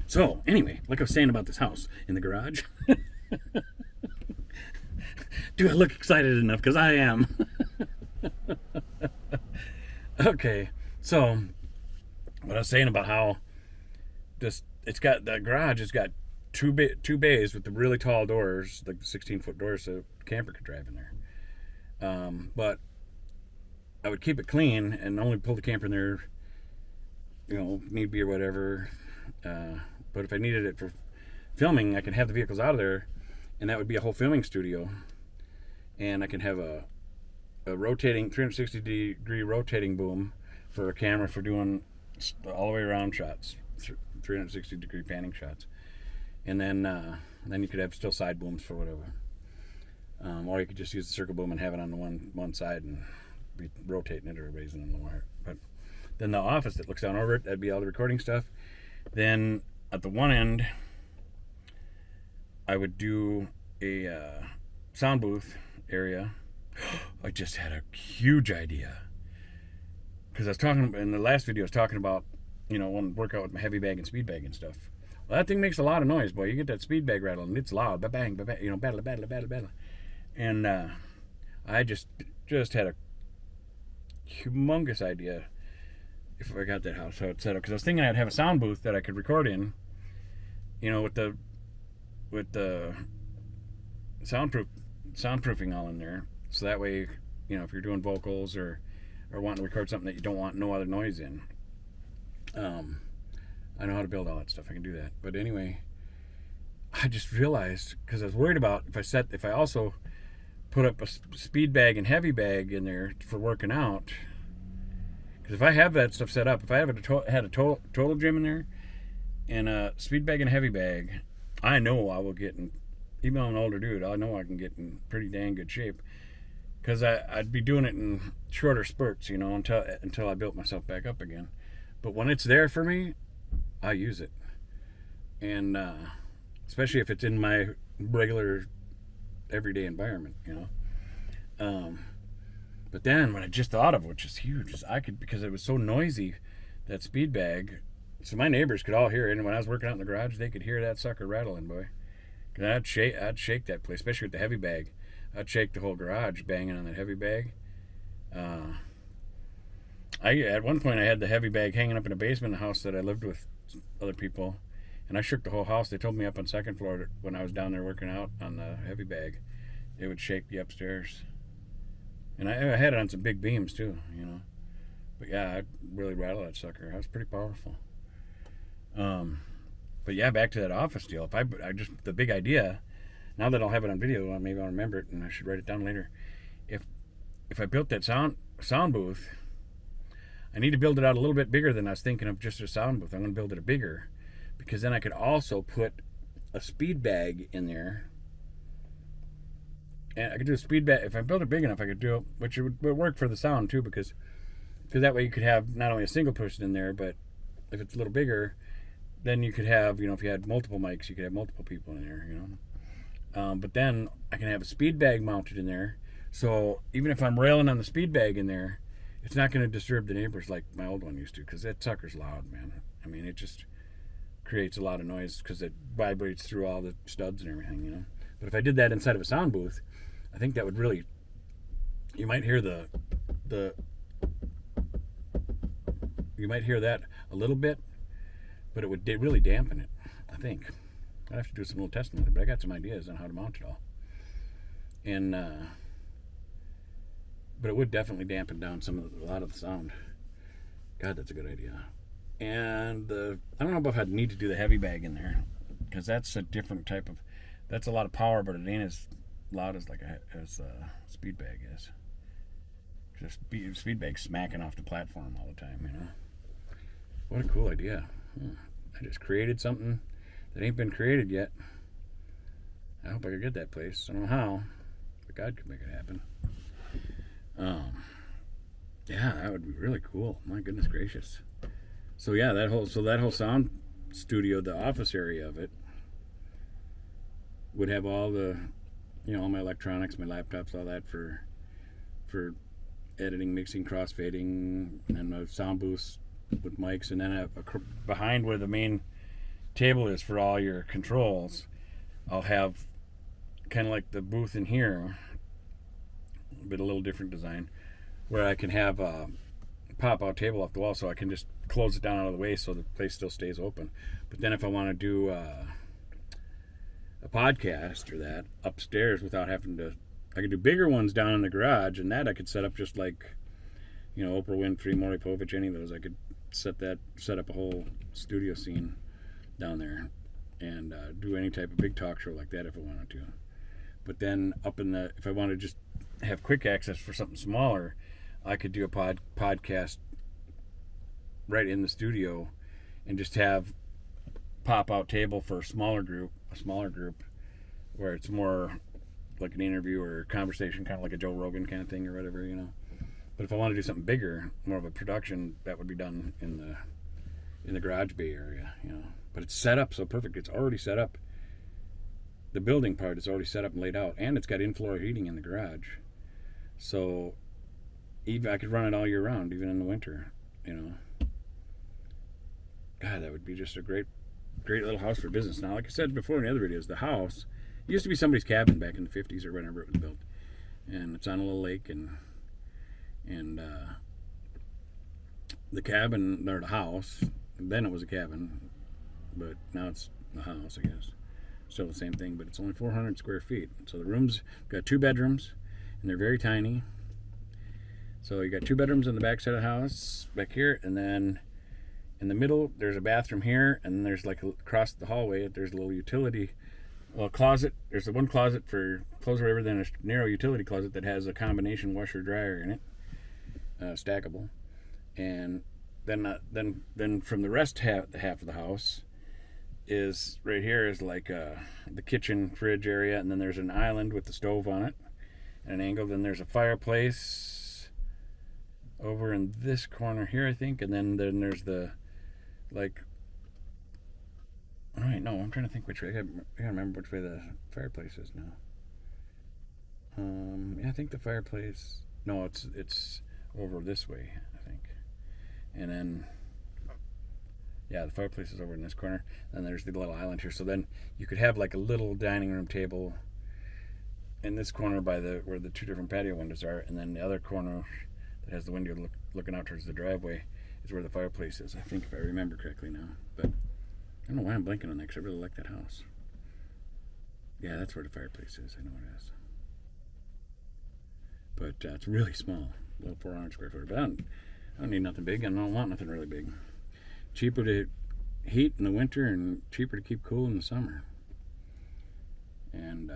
So, anyway, like I was saying about this house in the garage. Do I look excited enough? Because I am. Okay, so what I was saying about how it's got the garage has got two bays with the really tall doors, like 16-foot doors, so a camper could drive in there. But I would keep it clean and only pull the camper in there, need be or whatever. But if I needed it for filming, I can have the vehicles out of there, and that would be a whole filming studio. And I can have a rotating 360-degree rotating boom for a camera for doing all the way around shots, 360-degree panning shots. And then you could have still side booms for whatever. Or you could just use the circle boom and have it on the one side and be rotating it or raising the wire. But then the office that looks down over it, that'd be all the recording stuff. Then at the one end, I would do a sound booth area. I just had a huge idea. Because I was talking in the last video, I was talking about, one workout with my heavy bag and speed bag and stuff. Well, that thing makes a lot of noise, boy. You get that speed bag rattle and it's loud. Ba-bang, ba-bang, battle. And I just had a humongous idea if I got that house how it's set up. Because I was thinking I'd have a sound booth that I could record in, with the soundproofing all in there. So that way, if you're doing vocals or wanting to record something that you don't want no other noise in, I know how to build all that stuff. I can do that. But anyway, I just realized, because I was worried about if I also put up a speed bag and heavy bag in there for working out. Because if I have that stuff set up, if I had a total gym in there and a speed bag and a heavy bag, I know I will get in, even though I'm an older dude, I know I can get in pretty dang good shape. Because I'd be doing it in shorter spurts, until I built myself back up again. But when it's there for me, I use it. And especially if it's in my regular everyday environment, But then what I just thought of, which is huge, is because it was so noisy, that speed bag, so my neighbors could all hear it. And when I was working out in the garage, they could hear that sucker rattling, boy. Cause I'd shake that place, especially with the heavy bag. I'd shake the whole garage banging on that heavy bag. At one point I had the heavy bag hanging up in the basement of the house that I lived with other people, and I shook the whole house. They told me up on second floor when I was down there working out on the heavy bag, it would shake the upstairs. And I had it on some big beams too, But yeah, I'd really rattle that sucker. That was pretty powerful. But yeah, back to that office deal. If I just the big idea. Now that I'll have it on video, maybe I'll remember it, and I should write it down later. If I built that sound booth, I need to build it out a little bit bigger than I was thinking of just a sound booth. I'm going to build it bigger, because then I could also put a speed bag in there. And I could do a speed bag. If I build it big enough, I could do it, which would work for the sound too, because that way you could have not only a single person in there, but if it's a little bigger, then you could have, if you had multiple mics, you could have multiple people in there, But then I can have a speed bag mounted in there, so even if I'm railing on the speed bag in there, it's not going to disturb the neighbors like my old one used to, because that sucker's loud, man. I mean, it just creates a lot of noise because it vibrates through all the studs and everything, But if I did that inside of a sound booth, I think that would really, you might hear you might hear that a little bit, but it would really dampen it, I think. I'd have to do some little testing with it, but I got some ideas on how to mount it all. And but it would definitely dampen down a lot of the sound. God, that's a good idea. And I don't know if I'd need to do the heavy bag in there, because that's a different type of, that's a lot of power, but it ain't as loud as as speed bag is. Just speed bag smacking off the platform all the time, What a cool idea. I just created something that ain't been created yet. I hope I could get that place. I don't know how, but God could make it happen. Yeah, that would be really cool. My goodness gracious. So yeah, that whole sound studio, the office area of it, would have all the, all my electronics, my laptops, all that for editing, mixing, crossfading, and the sound booths with mics, and then behind where the main table is for all your controls, I'll have kind of like the booth in here, but a little different design, where I can have a pop-out table off the wall, so I can just close it down out of the way so the place still stays open. But then if I want to do a podcast or that upstairs without having to, I could do bigger ones down in the garage, and that I could set up just like, Oprah Winfrey, Maury Povich, any of those. I could set up a whole studio scene down there and do any type of big talk show like that if I wanted to. But then if I wanted to just have quick access for something smaller, I could do a podcast right in the studio and just have pop-out table for a smaller group, where it's more like an interview or conversation, kind of like a Joe Rogan kind of thing or whatever, But if I want to do something bigger, more of a production, that would be done in the garage bay area, But it's set up so perfect. It's already set up. The building part is already set up and laid out, and it's got in-floor heating in the garage. So even I could run it all year round, even in the winter, God, that would be just a great little house for business. Now, like I said before in the other videos, the house used to be somebody's cabin back in the 50s or whenever it was built. And it's on a little lake, and the cabin, or the house, then it was a cabin, but now it's a house, I guess. Still the same thing, but it's only 400 square feet. So the rooms got 2 bedrooms, and they're very tiny. So you got 2 bedrooms in the back side of the house, back here, and then in the middle, there's a bathroom here, and there's like across the hallway, there's a little utility, closet. There's the one closet for clothes or whatever, then a narrow utility closet that has a combination washer dryer in it, stackable. And then from the rest half of the house is right here is like the kitchen fridge area, and then there's an island with the stove on it at an angle. Then there's a fireplace over in this corner here, I think, and then there's the all right, no, I'm trying to think which way. I gotta remember which way the fireplace is now. Yeah, I think the fireplace. No, it's over this way, I think. And then, yeah, the fireplace is over in this corner. And there's the little island here. So then you could have like a little dining room table in this corner by where the 2 different patio windows are, and then the other corner that has the window looking out towards the driveway is where the fireplace is, I think, if I remember correctly now. But I don't know why I'm blanking on that, because I really like that house. Yeah, that's where the fireplace is. I know it is. But it's really small, a little 400 square foot. But I don't need nothing big. I don't want nothing really big. Cheaper to heat in the winter and cheaper to keep cool in the summer. And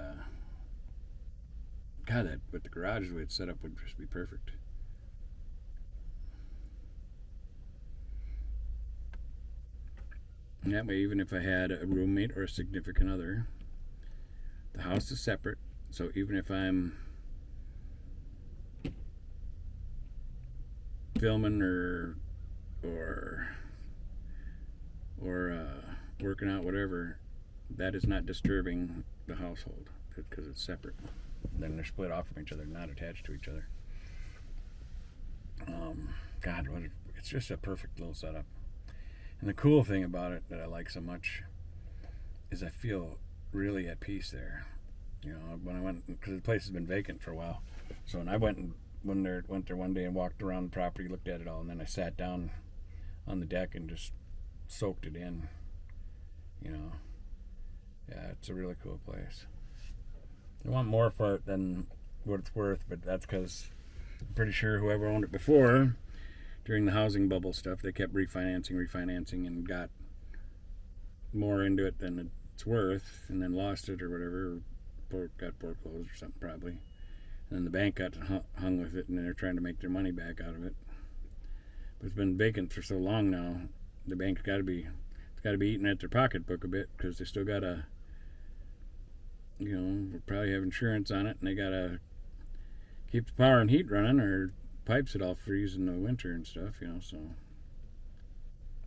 God, that with the garage the way it's set up would just be perfect. And that way, even if I had a roommate or a significant other, the house is separate. So even if I'm filming or working out, whatever, that is not disturbing the household because it's separate. Then they're split off from each other, not attached to each other. God, it's just a perfect little setup. And the cool thing about it that I like so much is I feel really at peace there. When I went, because the place has been vacant for a while. So when I went there one day and walked around the property, looked at it all, and then I sat down on the deck and just soaked it in. Yeah, it's a really cool place. I want more for it than what it's worth, but that's because I'm pretty sure whoever owned it before, during the housing bubble stuff, they kept refinancing and got more into it than it's worth, and then lost it or whatever, or got foreclosed or something probably. And then the bank got hung with it, and they're trying to make their money back out of it. But it's been vacant for so long now, the bank's got to be eating at their pocketbook a bit, because they still got to, probably have insurance on it, and they got to keep the power and heat running, or pipes would all freeze in the winter and stuff, so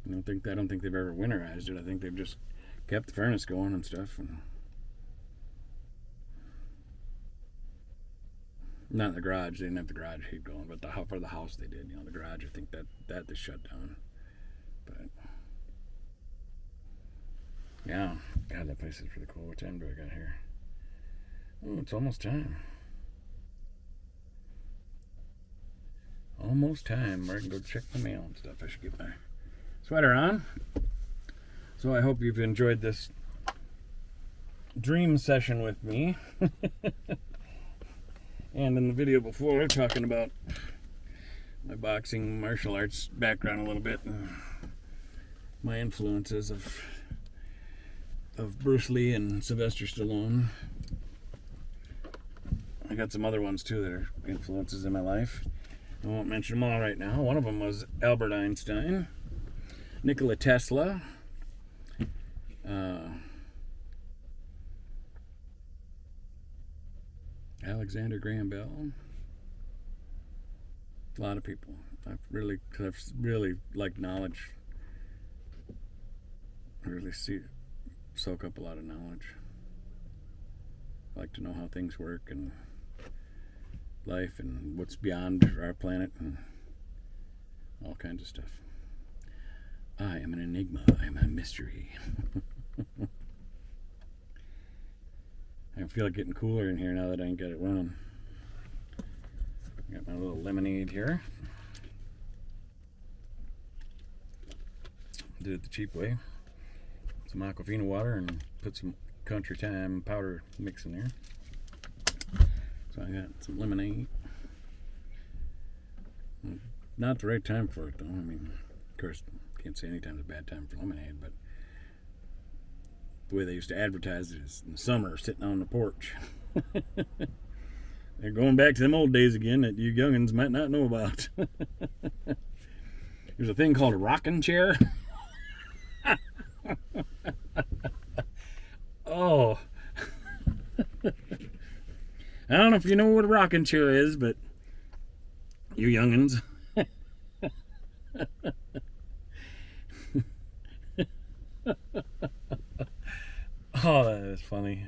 I don't think they've ever winterized it. I think they've just kept the furnace going and stuff, and not in the garage. They didn't have the garage heat going, but for the house they did. The garage, I think that they shut down. But Yeah. God, that place is pretty cool. What time do I got here? Oh, it's almost time. Almost time where I can go check the mail and stuff. I should get my sweater on. So I hope you've enjoyed this dream session with me. And in the video before, talking about my boxing martial arts background a little bit, and my influences of Bruce Lee and Sylvester Stallone. I got some other ones too that are influences in my life. I won't mention them all right now. One of them was Albert Einstein, Nikola Tesla, Alexander Graham Bell. A lot of people. I've really like knowledge. I really soak up a lot of knowledge. I like to know how things work and life and what's beyond our planet and all kinds of stuff. I am an enigma. I am a mystery. I feel like getting cooler in here now that I ain't got it running. Got my little lemonade here. Did it the cheap way. Some Aquafina water and put some Country Time powder mix in there. So I got some lemonade. Not the right time for it though. I mean, of course, can't say any time's a bad time for lemonade, but the way they used to advertise it is in the summer, sitting on the porch. They're going back to them old days again that you youngins might not know about. There's a thing called a rocking chair. Oh. I don't know if you know what a rocking chair is, but you youngins. Oh, that is funny.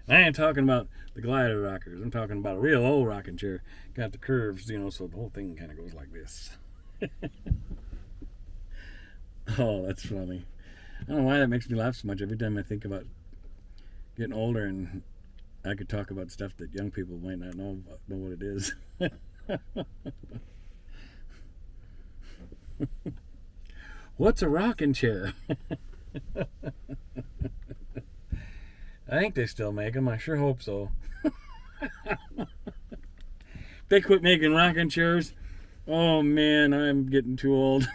I ain't talking about the glider rockers. I'm talking about a real old rocking chair. Got the curves, so the whole thing kind of goes like this. Oh, that's funny. I don't know why that makes me laugh so much every time I think about getting older and I could talk about stuff that young people might not know what it is. What's a rocking chair? I think they still make them. I sure hope so. They quit making rocking chairs. Oh man, I'm getting too old.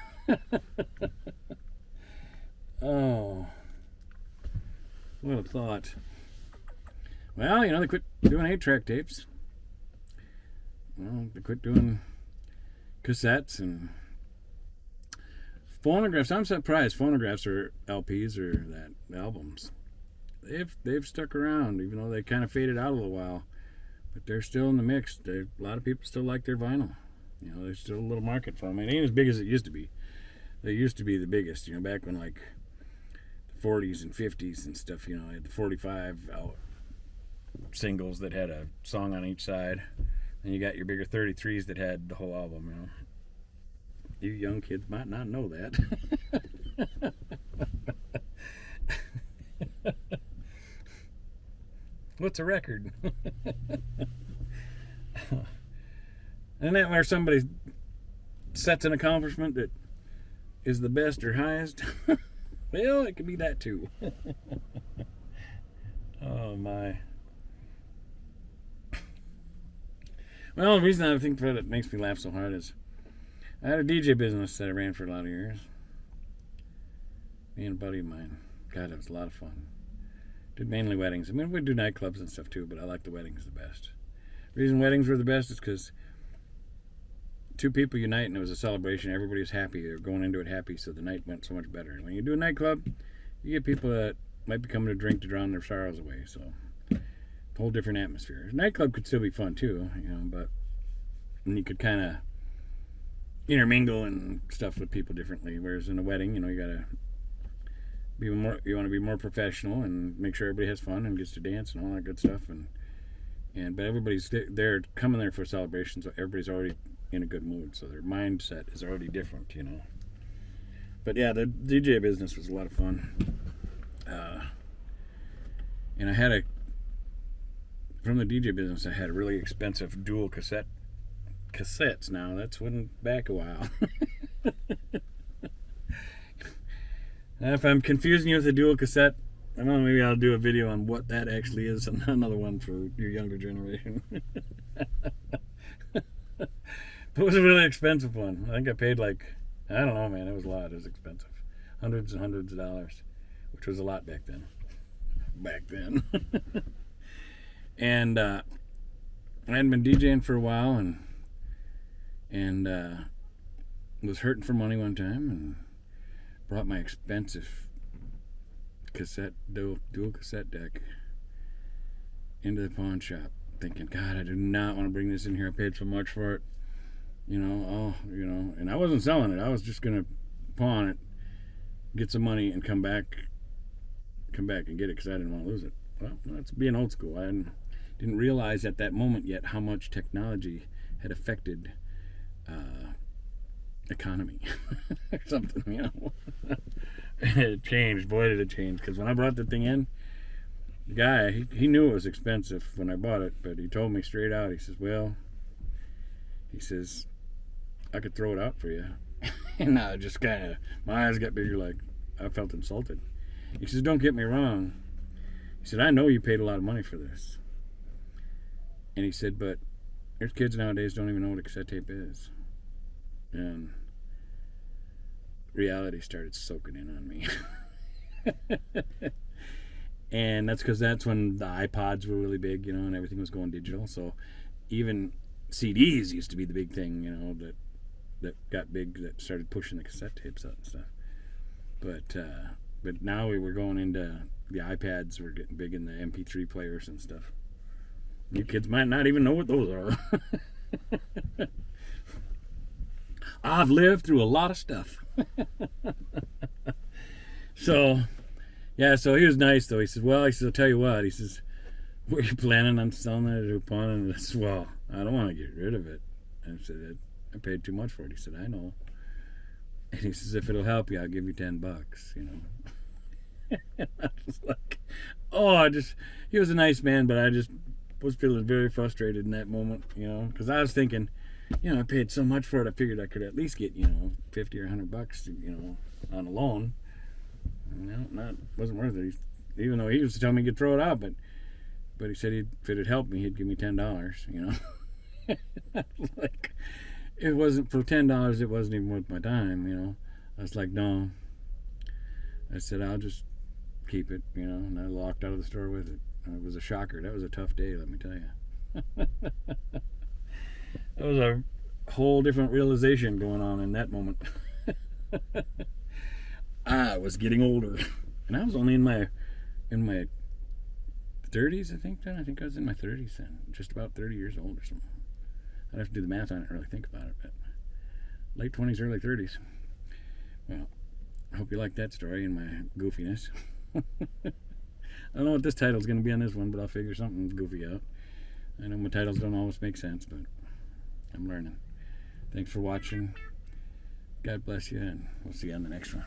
Oh, what a thought. Well, they quit doing 8-track tapes. Well, they quit doing cassettes and phonographs. I'm surprised phonographs or LPs or that albums. They've stuck around, even though they kind of faded out a little while. But they're still in the mix. A lot of people still like their vinyl. There's still a little market for them. It ain't as big as it used to be. They used to be the biggest, back when like the 40s and 50s and stuff, had the 45 out singles that had a song on each side. And you got your bigger 33s that had the whole album, You young kids might not know that. What's a record? Isn't that where somebody sets an accomplishment that is the best or highest? Well, it could be that too. Oh my. Well, the reason I think that it makes me laugh so hard is I had a DJ business that I ran for a lot of years. Me and a buddy of mine. God, it was a lot of fun. Did mainly weddings. I mean, we do nightclubs and stuff too, but I like the weddings the best. The reason weddings were the best is because two people unite and it was a celebration. Everybody was happy. They were going into it happy, so the night went so much better. When you do a nightclub, you get people that might be coming to drink to drown their sorrows away, so a whole different atmosphere. A nightclub could still be fun too, but you could kind of intermingle and stuff with people differently. Whereas in a wedding, you gotta be more. You want to be more professional and make sure everybody has fun and gets to dance and all that good stuff. But everybody's there coming there for a celebration, so everybody's already in a good mood. So their mindset is already different, But yeah, the DJ business was a lot of fun. And from the DJ business, I had a really expensive dual cassettes now. That's went back a while. If I'm confusing you with a dual cassette, I don't know, maybe I'll do a video on what that actually is, and another one for your younger generation. But it was a really expensive one. I think I paid I don't know, man, it was a lot. It was expensive. Hundreds and hundreds of dollars, which was a lot back then. And I hadn't been DJing for a while, and was hurting for money one time, and brought my expensive dual cassette deck into the pawn shop, thinking, God, I do not want to bring this in here. I paid so much for it, and I wasn't selling it. I was just gonna pawn it, get some money, and come back and get it because I didn't want to lose it. Well, that's being old school. I didn't realize at that moment yet how much technology had affected economy or something, It changed. Boy, did it change. Because when I brought the thing in, the guy, he knew it was expensive when I bought it, but he told me straight out, he says, I could throw it out for you. And I just kind of, my eyes got bigger, I felt insulted. He says, don't get me wrong. He said, I know you paid a lot of money for this. And he said, but there's kids nowadays don't even know what a cassette tape is. And reality started soaking in on me. And that's when the iPods were really big, and everything was going digital. So even CDs used to be the big thing, that got big, that started pushing the cassette tapes out and stuff. But now we were going into the iPads were getting big in the MP3 players and stuff. You kids might not even know what those are. I've lived through a lot of stuff. So he was nice, though. He said, I'll tell you what. He says, were you planning on selling it or pawning it? I said, well, I don't want to get rid of it. I said, I paid too much for it. He said, I know. And he says, if it'll help you, I'll give you $10, And I was like, he was a nice man, but I just was feeling very frustrated in that moment, because I was thinking, I paid so much for it, I figured I could at least get, $50 or $100, on a loan. That wasn't worth it. Even though he used to tell me he could throw it out, but he said if it'd help me, he'd give me $10, I was like, it wasn't for $10, it wasn't even worth my time, I was like, no. I said, I'll just keep it, and I walked out of the store with it. And it was a shocker. That was a tough day, let me tell you. That was a whole different realization going on in that moment. I was getting older, and I was only in my 30s, I think. Then I think I was in my 30s then, just about 30 years old or something. I'd have to do the math on it and really think about it, but late 20s, early 30s. Well, I hope you like that story and my goofiness. I don't know what this title's going to be on this one, but I'll figure something goofy out. I know my titles don't always make sense, but I'm learning. Thanks for watching. God bless you, and we'll see you on the next one.